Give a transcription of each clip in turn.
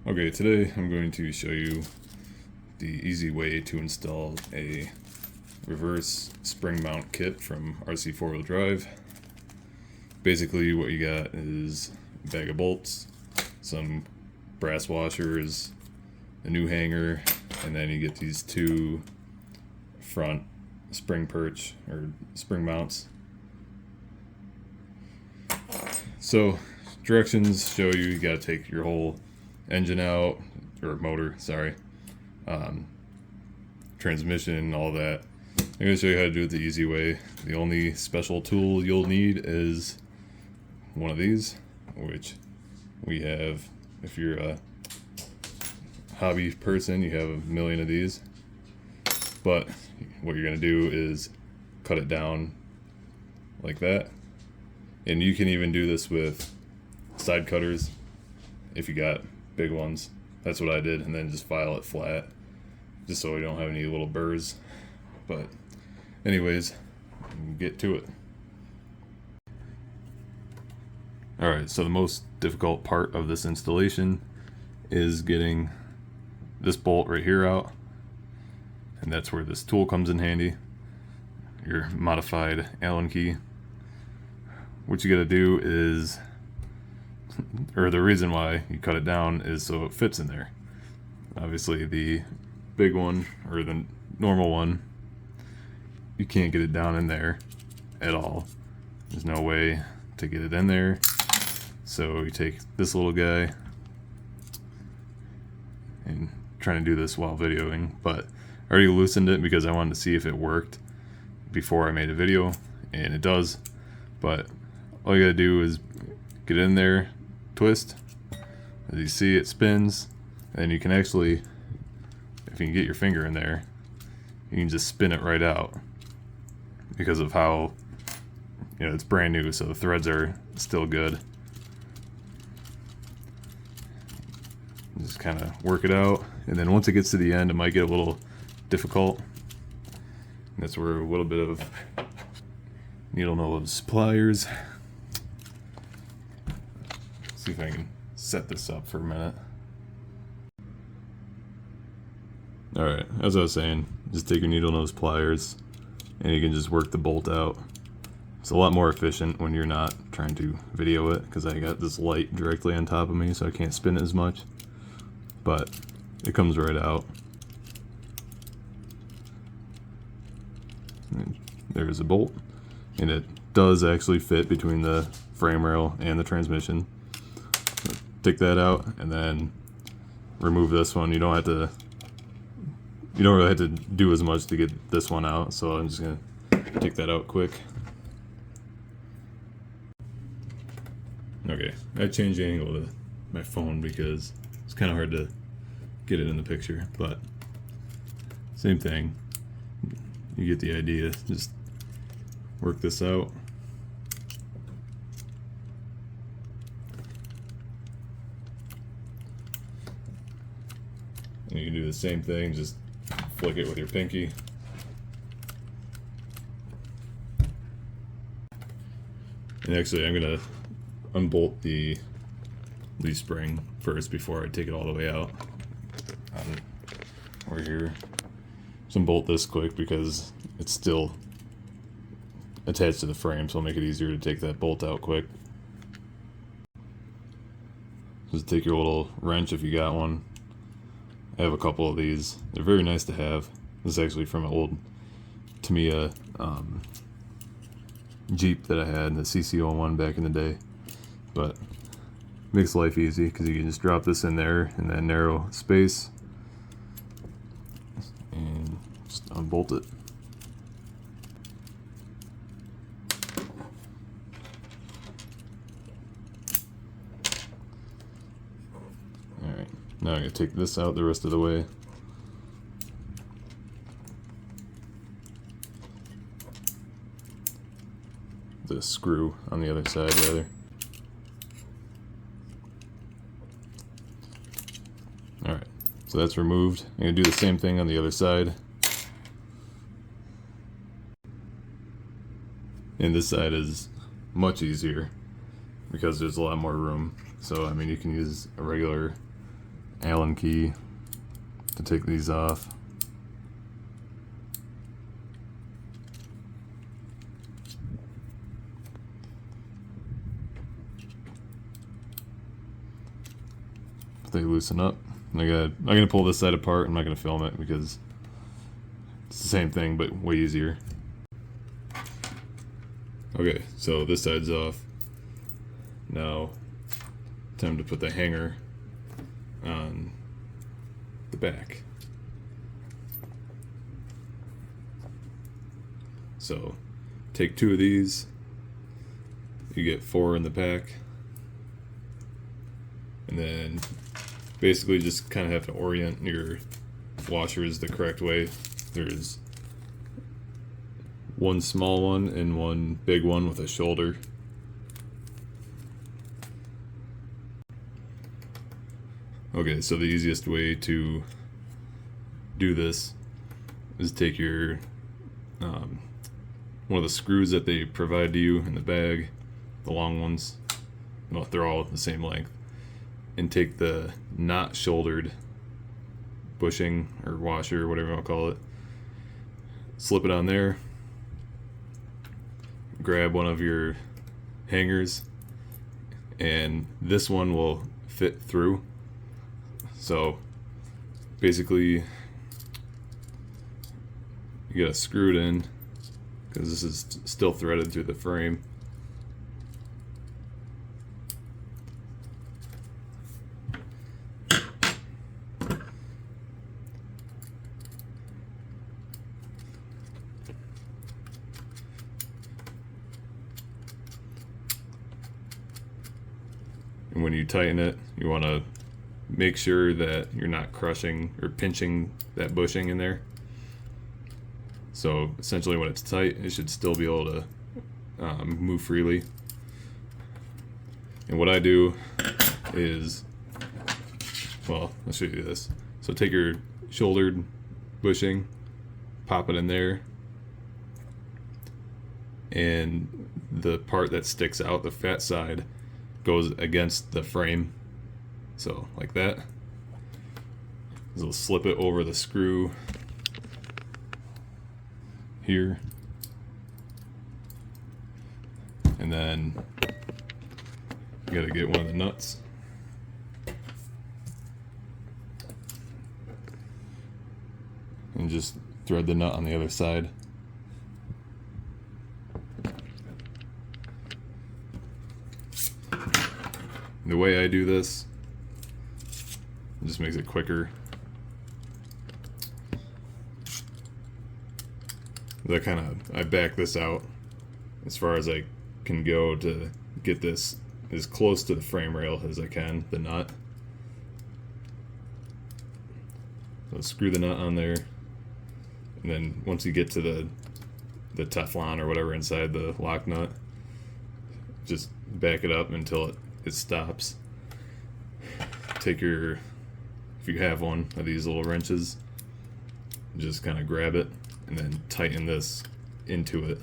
Okay, today I'm going to show you the easy way to install a reverse spring mount kit from RC4WD. Basically what you got is a bag of bolts, some brass washers, a new hanger, and then you get these two front spring perch or spring mounts. So directions show you gotta take your whole engine out, or motor, sorry, transmission, all that. I'm going to show you how to do it the easy way. The only special tool you'll need is one of these, which we have. If you're a hobby person, you have a million of these. But what you're going to do is cut it down like that. And you can even do this with side cutters if you got big ones. That's what I did, and then just file it flat just so we don't have any little burrs. But anyways, get to it. Alright, so the most difficult part of this installation is getting this bolt right here out, and that's where this tool comes in handy, your modified Allen key. What you gotta do is, or the reason why you cut it down is so it fits in there. Obviously the big one, or the normal one, you can't get it down in there at all. There's no way to get it in there. So you take this little guy, and trying to do this while videoing, but I already loosened it because I wanted to see if it worked before I made a video, and it does. But all you gotta do is get in there, twist, as you see it spins, and you can actually, if you can get your finger in there, you can just spin it right out because of how, it's brand new, so the threads are still good. Just kind of work it out, and then once it gets to the end, it might get a little difficult. And that's where a little bit of needle nose pliers. See if I can set this up for a minute. Alright, as I was saying, just take your needle nose pliers and you can just work the bolt out. It's a lot more efficient when you're not trying to video it, because I got this light directly on top of me so I can't spin it as much. But it comes right out. And there's a bolt, and it does actually fit between the frame rail and the transmission. Take that out and then remove this one. You don't really have to do as much to get this one out, so I'm just gonna take that out quick. Okay, I changed the angle to my phone because it's kind of hard to get it in the picture, but same thing. You get the idea. Just work this out. And you can do the same thing, just flick it with your pinky. And actually, I'm gonna unbolt the leaf spring first before I take it all the way out. Over here. So unbolt this quick because it's still attached to the frame, so it'll make it easier to take that bolt out quick. Just take your little wrench if you got one. I have a couple of these. They're very nice to have. This is actually from an old Tamiya Jeep that I had, the CC01 back in the day. But makes life easy because you can just drop this in there in that narrow space and just unbolt it. Alright, now I'm going to take this out the rest of the way. The screw on the other side, rather. Alright, so that's removed. I'm going to do the same thing on the other side. And this side is much easier because there's a lot more room. So, I mean, you can use a regular Allen key to take these off. If they loosen up, I'm gonna pull this side apart. I'm not gonna film it because it's the same thing but way easier. Okay, so this side's off. Now, time to put the hanger on the back. So, take 2 of these. You get 4 in the back. And then basically just kind of have to orient your washers the correct way. There's one small one and one big one with a shoulder. Okay, so the easiest way to do this is take your one of the screws that they provide to you in the bag, the long ones, well, they're all the same length, and take the not shouldered bushing or washer, whatever you want to call it, slip it on there, grab one of your hangers, and this one will fit through. So basically you gotta screw it in because this is still threaded through the frame. And when you tighten it, you want to make sure that you're not crushing or pinching that bushing in there. So essentially when it's tight, it should still be able to move freely. And what I do is, well, I'll show you this. So take your shouldered bushing, pop it in there, and the part that sticks out, the fat side, goes against the frame. So like that. So we'll slip it over the screw here, and then you gotta get one of the nuts. And just thread the nut on the other side. The way I do this, it just makes it quicker. I back this out as far as I can go to get this as close to the frame rail as I can, the nut. So screw the nut on there, and then once you get to the Teflon or whatever inside the lock nut, just back it up until it stops. Take your, if you have one of these little wrenches, just kind of grab it and then tighten this into it.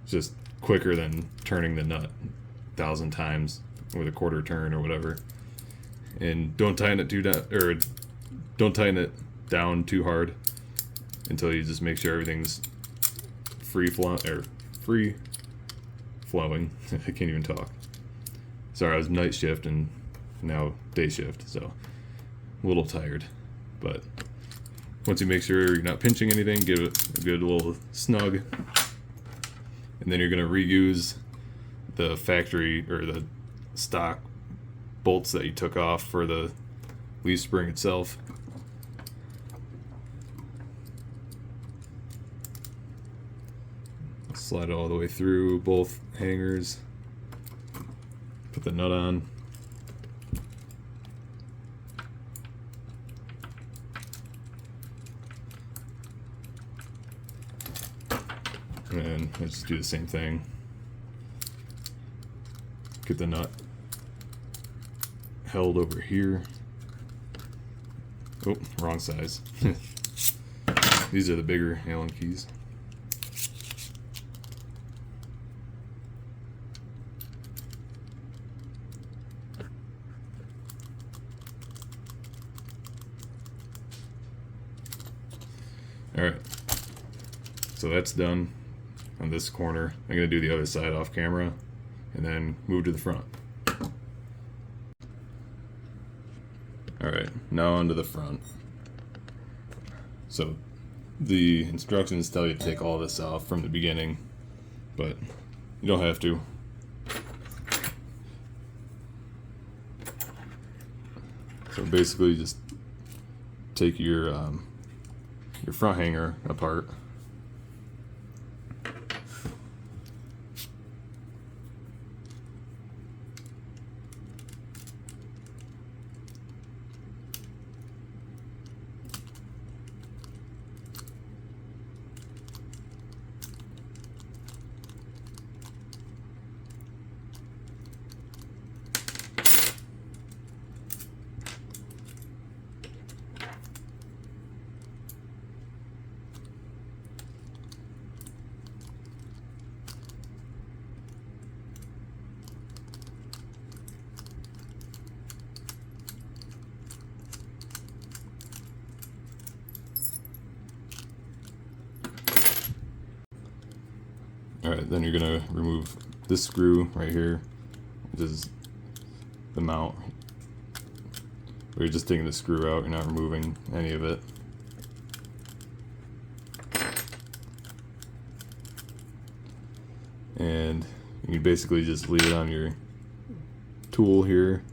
Just quicker than turning the nut 1,000 times with a quarter turn or whatever. And don't tighten it don't tighten it down too hard until you just make sure everything's free flowing. I can't even talk. Sorry, I was night shift and now day shift, so a little tired. But once you make sure you're not pinching anything, give it a good little snug. And then you're going to reuse the factory or the stock bolts that you took off for the leaf spring itself. Slide it all the way through both hangers. Put the nut on. And I just do the same thing. Get the nut held over here. Oh, wrong size. These are the bigger Allen keys. Alright, so that's done on this corner. I'm going to do the other side off camera and then move to the front. Alright, now onto the front. So the instructions tell you to take all this off from the beginning, but you don't have to. So basically just take your front hanger apart. Alright, then you're going to remove this screw right here, which is the mount. But you're just taking the screw out, you're not removing any of it. And you basically just leave it on your tool here,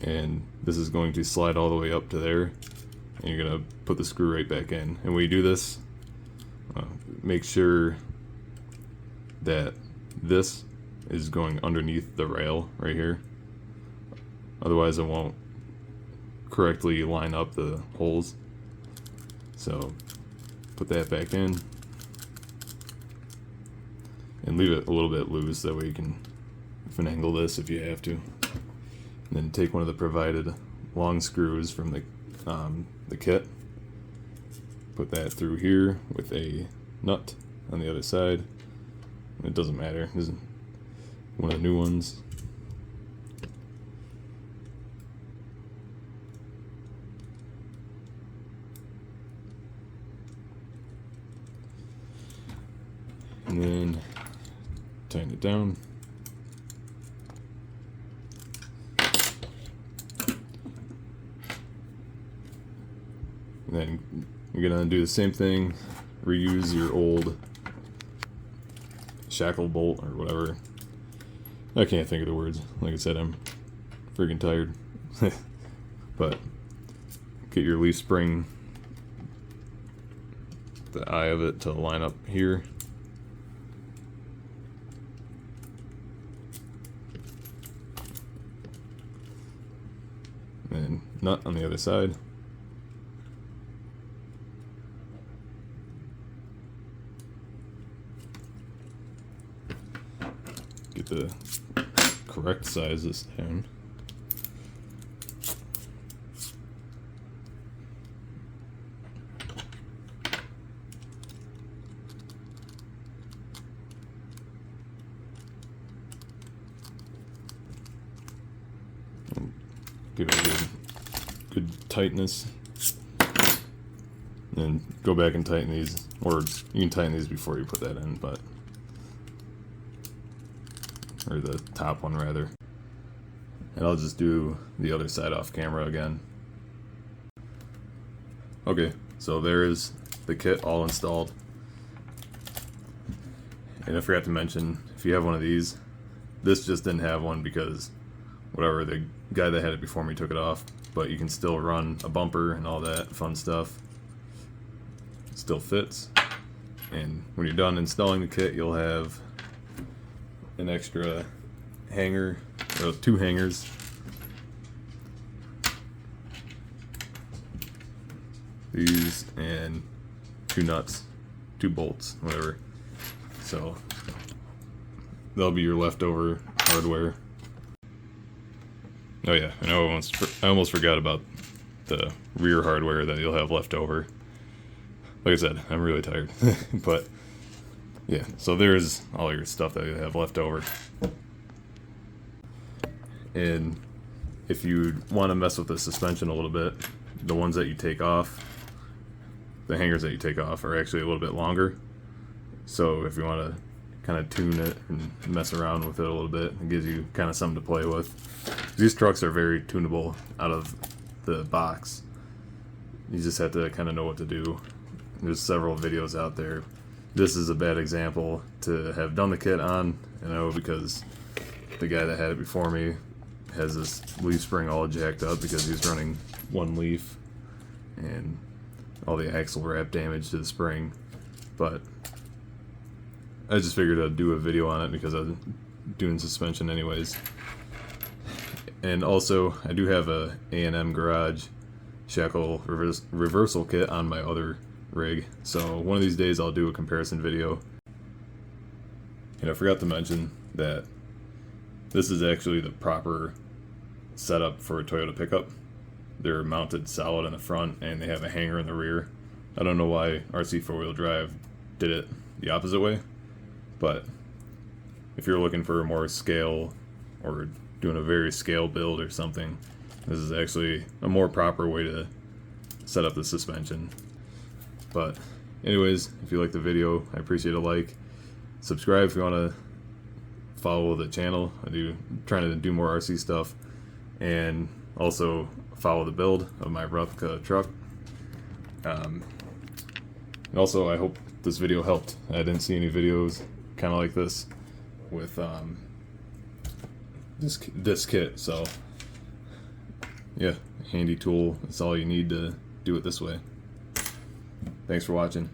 and this is going to slide all the way up to there, and you're going to put the screw right back in. And when you do this, make sure that this is going underneath the rail right here. Otherwise it won't correctly line up the holes. So put that back in and leave it a little bit loose, that way you can finagle this if you have to. And then take one of the provided long screws from the kit, put that through here with a nut on the other side. It doesn't matter, this is one of the new ones. And then tighten it down. And then you're gonna do the same thing, reuse your old shackle bolt or whatever. I can't think of the words. Like I said, I'm freaking tired. But get your leaf spring, the eye of it to line up here. And nut on the other side. Get the correct size this down. Give it a good tightness. And go back and tighten these, or you can tighten these before you put that in, but or the top one rather. And I'll just do the other side off camera again. Okay, so there is the kit all installed. And I forgot to mention, if you have one of these, this just didn't have one because whatever, the guy that had it before me took it off, but you can still run a bumper and all that fun stuff. It still fits. And when you're done installing the kit, you'll have an extra hanger, or 2 hangers. These and 2 nuts, 2 bolts, whatever. So that'll be your leftover hardware. Oh yeah, and I almost forgot about the rear hardware that you'll have left over. Like I said, I'm really tired. But yeah, so there's all your stuff that you have left over. And if you want to mess with the suspension a little bit, the ones that you take off, the hangers that you take off are actually a little bit longer. So if you want to kind of tune it and mess around with it a little bit, it gives you kind of something to play with. These trucks are very tunable out of the box. You just have to kind of know what to do. There's several videos out there. This is a bad example to have done the kit on, I know, because the guy that had it before me has this leaf spring all jacked up because he's running one leaf and all the axle wrap damage to the spring. But I just figured I'd do a video on it because I was doing suspension anyways. And also, I do have a A&M Garage Shackle reversal kit on my other rig, so one of these days I'll do a comparison video. And I forgot to mention that this is actually the proper setup for a Toyota pickup. They're mounted solid in the front and they have a hanger in the rear. I don't know why RC4WD drive did it the opposite way, but if you're looking for a more scale or doing a very scale build or something, this is actually a more proper way to set up the suspension. But anyways, if you like the video, I appreciate a like. Subscribe if you want to follow the channel. Trying to do more RC stuff, and also follow the build of my replica truck. And also, I hope this video helped. I didn't see any videos kind of like this with this kit, so yeah, handy tool. That's all you need to do it this way. Thanks for watching.